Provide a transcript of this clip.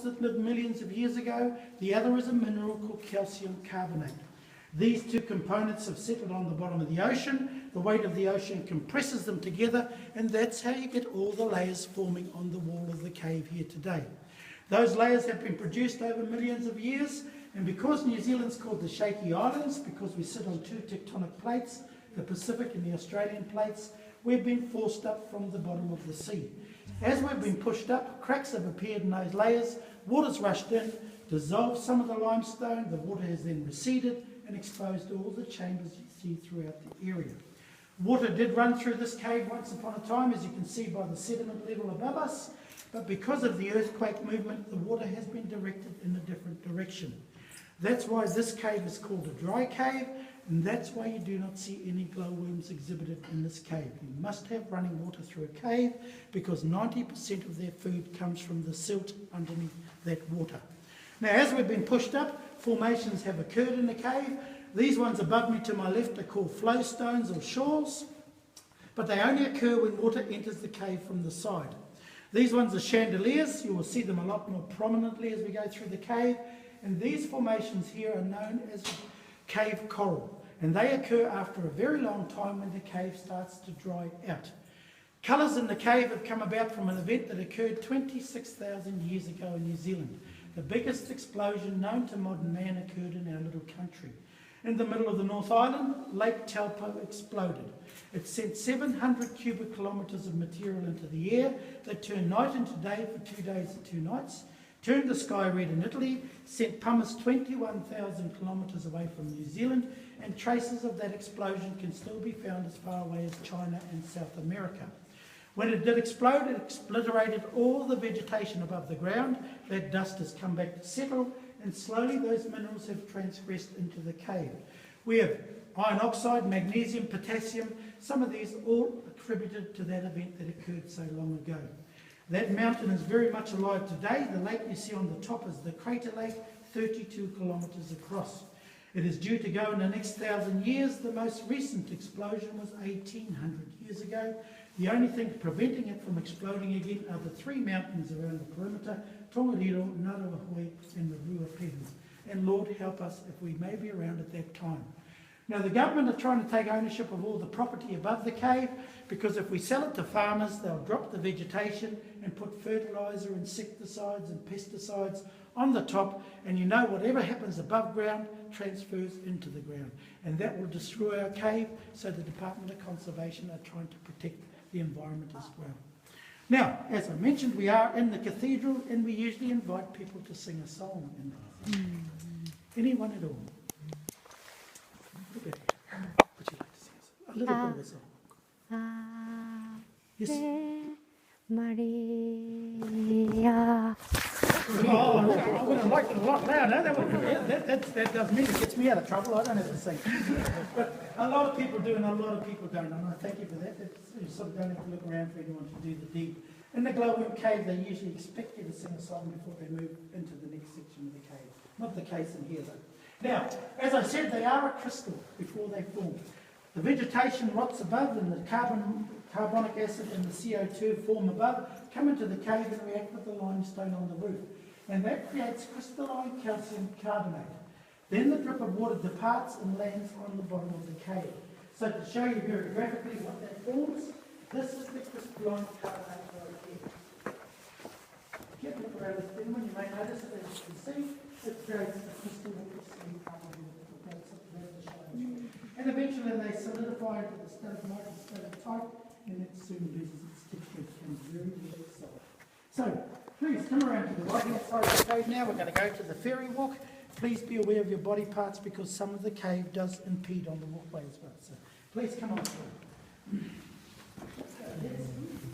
animals that lived millions of years ago. The other is a mineral called calcium carbonate. These two components have settled on the bottom of the ocean. The weight of the ocean compresses them together, and that's how you get all the layers forming on the wall of the cave here today. Those layers have been produced over millions of years, and because New Zealand's called the Shaky Islands, because we sit on two tectonic plates, the Pacific and the Australian plates, we've been forced up from the bottom of the sea. As we've been pushed up, cracks have appeared in those layers, water's rushed in, dissolved some of the limestone, the water has then receded and exposed all the chambers you see throughout the area. Water did run through this cave once upon a time, as you can see by the sediment level above us, but because of the earthquake movement, the water has been directed in a different direction. That's why this cave is called a dry cave, and that's why you do not see any glowworms exhibited in this cave. You must have running water through a cave because 90% of their food comes from the silt underneath that water. Now, as we've been pushed up, formations have occurred in the cave. These ones above me to my left are called flow stones or shoals, but they only occur when water enters the cave from the side. These ones are chandeliers. You will see them a lot more prominently as we go through the cave. And these formations here are known as cave coral. And they occur after a very long time when the cave starts to dry out. Colours in the cave have come about from an event that occurred 26,000 years ago in New Zealand. The biggest explosion known to modern man occurred in our little country. In the middle of the North Island, Lake Taupo exploded. It sent 700 cubic kilometres of material into the air that turned night into day for 2 days and 2 nights, turned the sky red in Italy, sent pumice 21,000 kilometres away from New Zealand, and traces of that explosion can still be found as far away as China and South America. When it did explode, it obliterated all the vegetation above the ground. That dust has come back to settle, and slowly those minerals have transgressed into the cave. We have iron oxide, magnesium, potassium, some of these all attributed to that event that occurred so long ago. That mountain is very much alive today. The lake you see on the top is the crater lake, 32 kilometres across. It is due to go in the next 1,000 years. The most recent explosion was 1,800 years ago. The only thing preventing it from exploding again are the 3 mountains around the perimeter, Tongariro, Ngaruahoi and the Ruapens. And Lord help us if we may be around at that time. Now the government are trying to take ownership of all the property above the cave, because if we sell it to farmers, they'll drop the vegetation and put fertiliser, insecticides and pesticides on the top, and you know whatever happens above ground transfers into the ground, and that will destroy our cave. So the Department of Conservation are trying to protect the environment as well. Now, as I mentioned, we are in the cathedral, and we usually invite people to sing a song in there. Anyone at all? Would you like to sing a little bit of a song? Yes. Maria. Oh, I would have liked it a lot louder. That does mean it gets me out of trouble. I don't have to sing. But a lot of people do and a lot of people don't. And I thank you for that. You sort of don't have to look around for anyone to do the deed. In the glowworm cave, they usually expect you to sing a song before they move into the next section of the cave. Not the case in here, though. Now, as I said, they are a crystal before they form. The vegetation rots above, and the carbonic acid and the CO2 form above, come into the cave and react with the limestone on the roof. And that creates crystalline calcium carbonate. Then the drip of water departs and lands on the bottom of the cave. So to show you very graphically what that forms, this is the crystalline carbonate right here. If you have a look around this thing, you may notice that, as you can see, it creates a crystalline carbonate. And eventually they solidify into the stalagmite and stalactite, and it soon loses its texture, it becomes very, very soft. So, please come around to the right-hand side of the cave now. We're going to go to the ferry walk. Please be aware of your body parts, because some of the cave does impede on the walkway as well. So, please come on through.